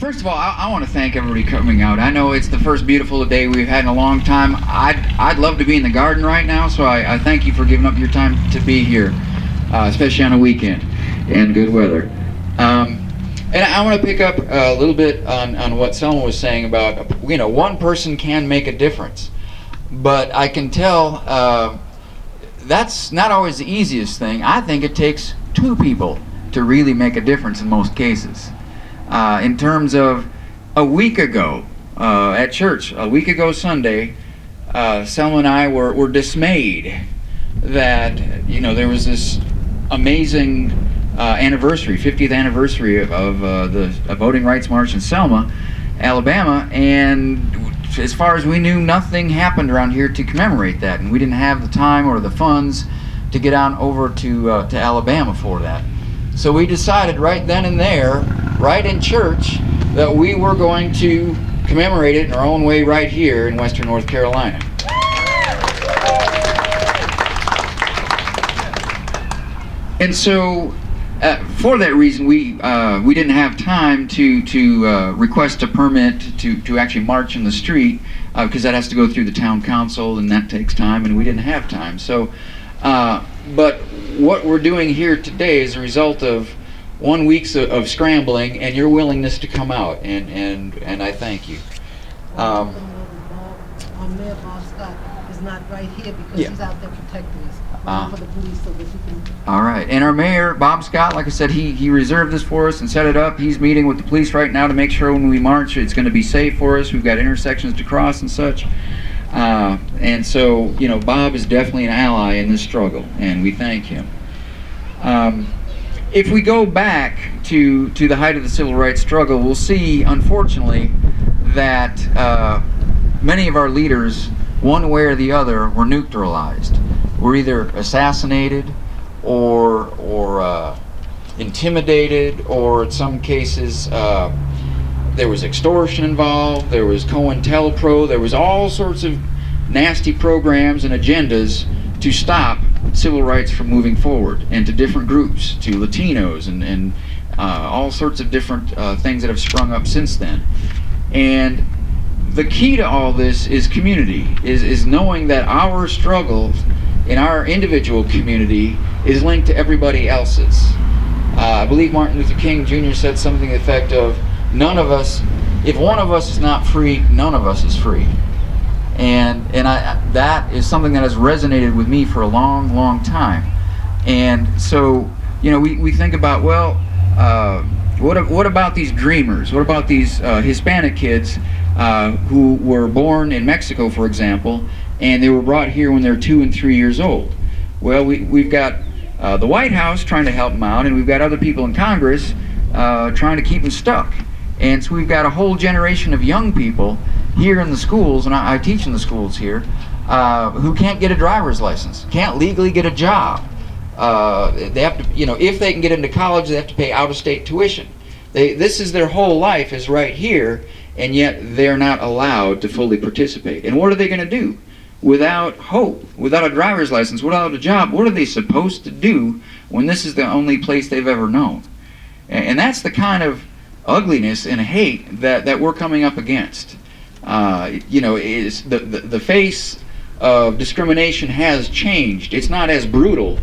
First of all, I want to thank everybody coming out. I know it's the first beautiful day we've had in a long time. I'd love to be in the garden right now, so I thank you for giving up your time to be here, especially on a weekend and good weather. And I want to pick up a little bit on what Selma was saying about, one person can make a difference. But I can tell that's not always the easiest thing. I think it takes two people to really make a difference in most cases. In terms of a week ago at church, a week ago Sunday, Selma and I were dismayed that there was this amazing anniversary, 50th anniversary of the Voting Rights March in Selma, Alabama, and as far as we knew, nothing happened around here to commemorate that, and we didn't have the time or the funds to get on over to Alabama for that. So we decided right then and there, right in church, that we were going to commemorate it in our own way right here in Western North Carolina. And so, for that reason, we didn't have time to request a permit to actually march in the street, because that has to go through the town council, and that takes time, and we didn't have time. So, but what we're doing here today is a result of 1 week of scrambling and your willingness to come out, and I thank you. Our Mayor Bob Scott is not right here because he's out there protecting us for the police, so that he can. All right, and our mayor Bob Scott, like I said, he reserved this for us and set it up. He's meeting with the police right now to make sure when we march it's going to be safe for us. We've got intersections to cross and such. And so, Bob is definitely an ally in this struggle, and we thank him. If we go back to the height of the civil rights struggle, we'll see, unfortunately, that many of our leaders, one way or the other, were neutralized. Were either assassinated or intimidated, or in some cases, there was extortion involved, there was COINTELPRO, there was all sorts of nasty programs and agendas to stop civil rights from moving forward, and to different groups, to Latinos, and all sorts of different things that have sprung up since then. And the key to all this is community, is knowing that our struggles in our individual community is linked to everybody else's. I believe Martin Luther King Jr. said something to the effect of, none of us, if one of us is not free, none of us is free. And that is something that has resonated with me for a long, long time. And so, we think about, well, what about these dreamers? What about these Hispanic kids who were born in Mexico, for example, and they were brought here when they're 2 and 3 years old? Well, we've got the White House trying to help them out, and we've got other people in Congress trying to keep them stuck. And so we've got a whole generation of young people here in the schools, and I teach in the schools here, who can't get a driver's license, can't legally get a job. They have to, if they can get into college, they have to pay out-of-state tuition. This is their whole life is right here, and yet they're not allowed to fully participate. And what are they going to do? Without hope, without a driver's license, without a job, what are they supposed to do when this is the only place they've ever known? And that's the kind of ugliness and hate that we're coming up against. Is the face of discrimination has changed. It's not as brutal,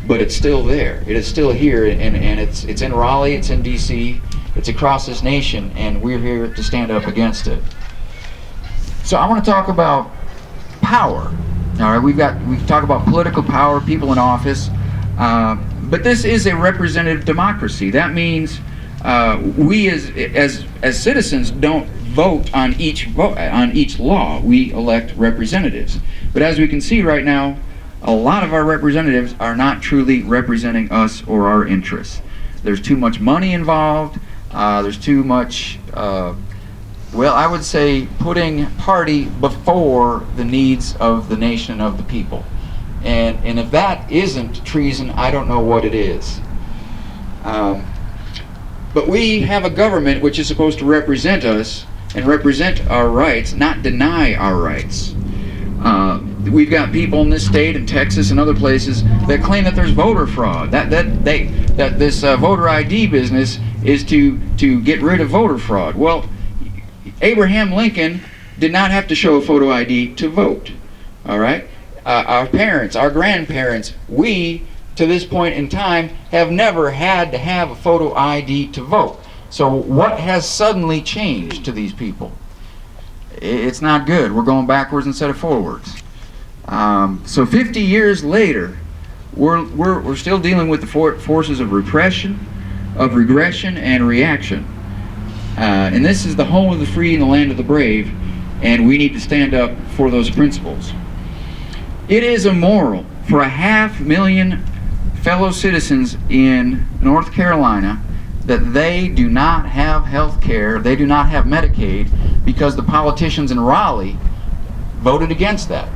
but it's still there. It is still here, and it's in Raleigh, it's in DC, it's across this nation, and we're here to stand up against it. So I want to talk about power. All right, we talk about political power, people in office, but this is a representative democracy. That means we as citizens don't vote on each law. We elect representatives. But as we can see right now, a lot of our representatives are not truly representing us or our interests. There's too much money involved. There's too much, I would say, putting party before the needs of the nation, of the people. And if that isn't treason, I don't know what it is. But we have a government which is supposed to represent us and represent our rights, not deny our rights. we've got people in this state and Texas and other places that claim that there's voter fraud. That this voter ID business is to get rid of voter fraud. Well, Abraham Lincoln did not have to show a photo ID to vote. All right, our parents, our grandparents, we to this point in time have never had to have a photo ID to vote. So what has suddenly changed to these people? It's not good. We're going backwards instead of forwards. So 50 years later, we're still dealing with the forces of repression, of regression, and reaction. And this is the home of the free and the land of the brave, and we need to stand up for those principles. It is immoral for 500,000 fellow citizens in North Carolina that they do not have health care, they do not have Medicaid, because the politicians in Raleigh voted against that.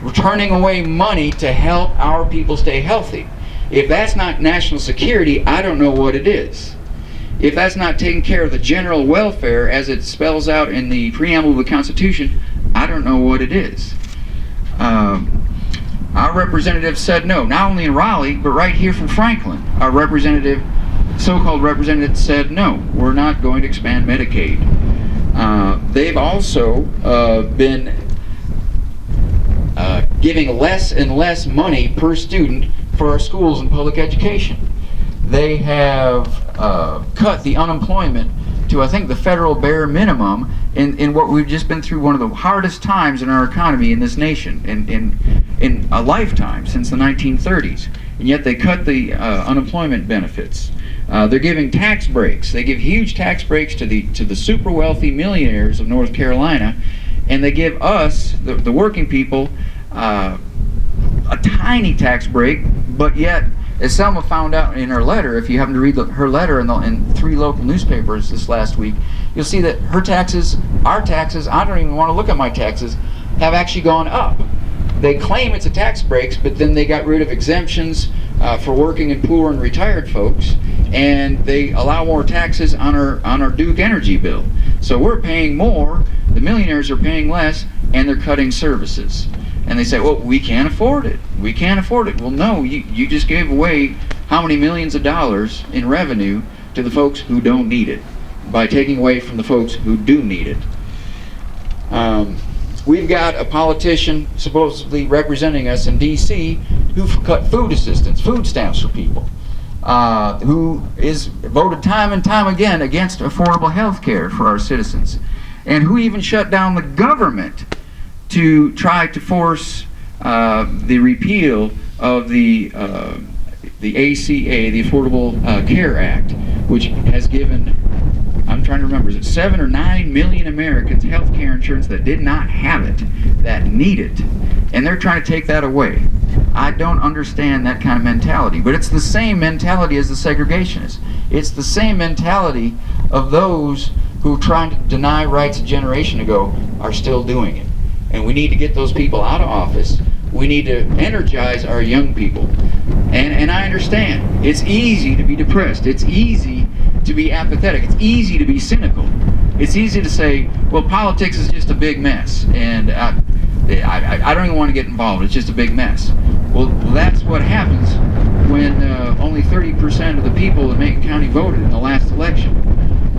We're turning away money to help our people stay healthy. If that's not national security, I don't know what it is. If that's not taking care of the general welfare as it spells out in the preamble of the Constitution, I don't know what it is. Our representative said no, not only in Raleigh, but right here from Franklin. Our representative, so-called representative, said no, we're not going to expand Medicaid. They've also been giving less and less money per student for our schools and public education. They have cut the unemployment to, I think, the federal bare minimum in what we've just been through one of the hardest times in our economy in this nation, in a lifetime since the 1930s. And yet they cut the unemployment benefits. They're giving tax breaks. They give huge tax breaks to the super wealthy millionaires of North Carolina, and they give us, the working people, a tiny tax break, but yet, as Selma found out in her letter, if you happen to read her letter in 3 local newspapers this last week, you'll see that her taxes, our taxes, I don't even want to look at my taxes, have actually gone up. They claim it's a tax breaks, but then they got rid of exemptions for working and poor and retired folks, and they allow more taxes on our Duke Energy bill. So we're paying more, the millionaires are paying less, and they're cutting services. And they say, well, we can't afford it. We can't afford it. Well, no, you just gave away how many millions of dollars in revenue to the folks who don't need it by taking away from the folks who do need it. We've got a politician supposedly representing us in D.C. who cut food assistance, food stamps for people, who is voted time and time again against affordable health care for our citizens, and who even shut down the government to try to force the repeal of the ACA, the Affordable Care Act, which has given, I'm trying to remember, is it 7 or 9 million Americans health care insurance that did not have it, that need it, and they're trying to take that away. I don't understand that kind of mentality, but it's the same mentality as the segregationists. It's the same mentality of those who are trying to deny rights a generation ago are still doing it. And we need to get those people out of office. We need to energize our young people. And I understand. It's easy to be depressed. It's easy to be apathetic. It's easy to be cynical. It's easy to say, well, politics is just a big mess. And I don't even want to get involved. It's just a big mess. Well, that's what happens when only 30% of the people in Macon County voted in the last election.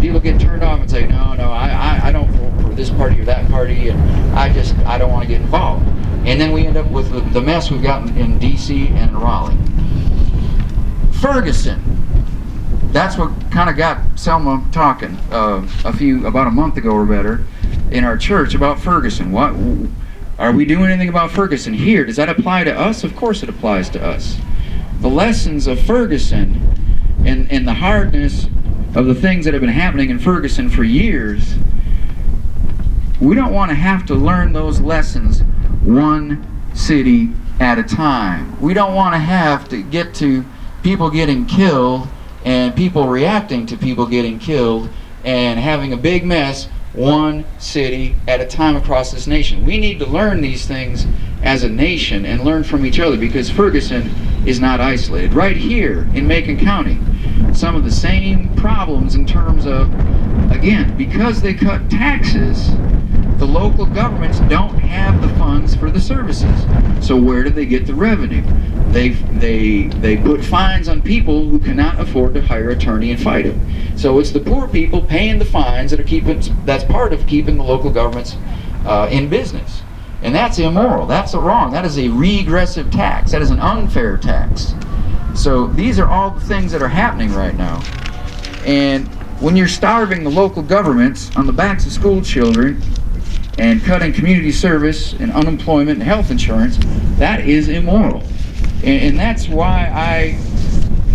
People get turned off and say, no, I don't vote for this party or that party, and I don't want to get involved. And then we end up with the mess we've got in D.C. and in Raleigh. Ferguson. That's what kind of got Selma talking about a month ago or better in our church about Ferguson. What are we doing anything about Ferguson here? Does that apply to us? Of course it applies to us. The lessons of Ferguson and the hardness of the things that have been happening in Ferguson for years, we don't want to have to learn those lessons one city at a time. We don't want to have to get to people getting killed and people reacting to people getting killed and having a big mess one city at a time across this nation. We need to learn these things as a nation and learn from each other, because Ferguson is not isolated. Right here in Macon County, some of the same problems in terms of, again, because they cut taxes, the local governments don't have the funds for the services. So where do they get the revenue? They put fines on people who cannot afford to hire an attorney and fight them. So it's the poor people paying the fines that are that's part of keeping the local governments in business. And that's immoral. That's wrong. That is a regressive tax. That is an unfair tax. So these are all the things that are happening right now. And when you're starving the local governments on the backs of school children and cutting community service and unemployment and health insurance, that is immoral. And that's why I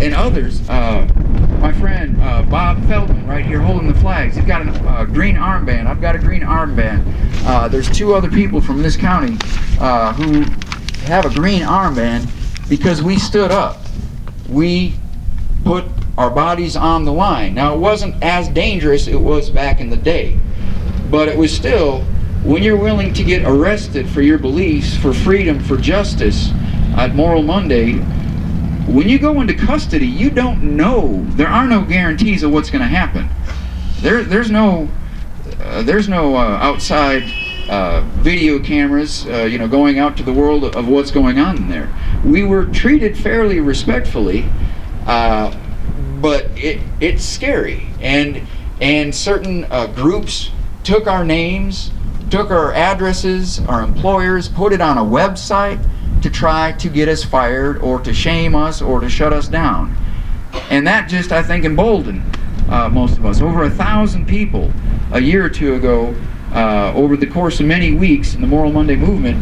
and others, my friend Bob Feldman right here holding the flags, he's got a green armband. I've got a green armband. There's 2 other people from this county who have a green armband because we stood up. We put our bodies on the line. Now, it wasn't as dangerous it was back in the day, but it was still, when you're willing to get arrested for your beliefs, for freedom, for justice at Moral Monday, when you go into custody, you don't know. There are no guarantees of what's going to happen. There's no outside video cameras, going out to the world of what's going on in there. We were treated fairly respectfully, but it's scary. And certain groups took our names, took our addresses, our employers, put it on a website to try to get us fired or to shame us or to shut us down. And that just, I think, emboldened most of us. Over 1,000 people a year or 2 ago, over the course of many weeks in the Moral Monday movement,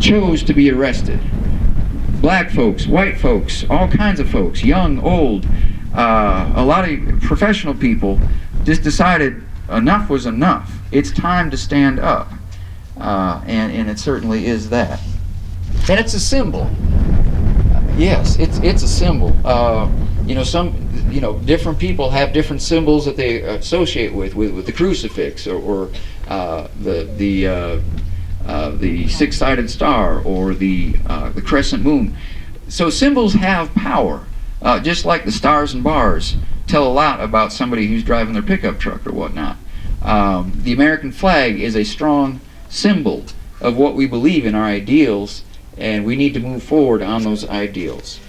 chose to be arrested. Black folks, white folks, all kinds of folks, young, old, a lot of professional people just decided enough was enough. It's time to stand up. And it certainly is that. And it's a symbol. Yes, it's a symbol. Different people have different symbols that they associate with the crucifix or the six-sided star or the crescent moon. So symbols have power, just like the stars and bars tell a lot about somebody who's driving their pickup truck or whatnot. The American flag is a strong symbol of what we believe in, our ideals, and we need to move forward on those ideals.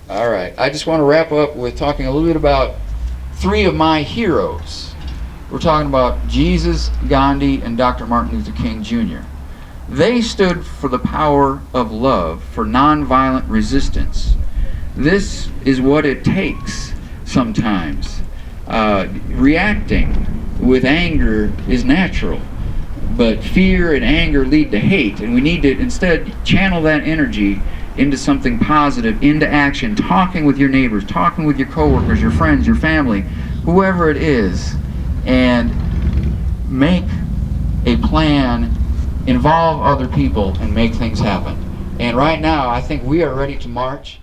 All right, I just want to wrap up with talking a little bit about 3 of my heroes. We're talking about Jesus, Gandhi, and Dr. Martin Luther King Jr. They stood for the power of love, for nonviolent resistance. This is what it takes sometimes. Reacting with anger is natural, but fear and anger lead to hate, and we need to instead channel that energy into something positive, into action, talking with your neighbors, talking with your coworkers, your friends, your family, whoever it is, and make a plan, involve other people, and make things happen. And right now, I think we are ready to march.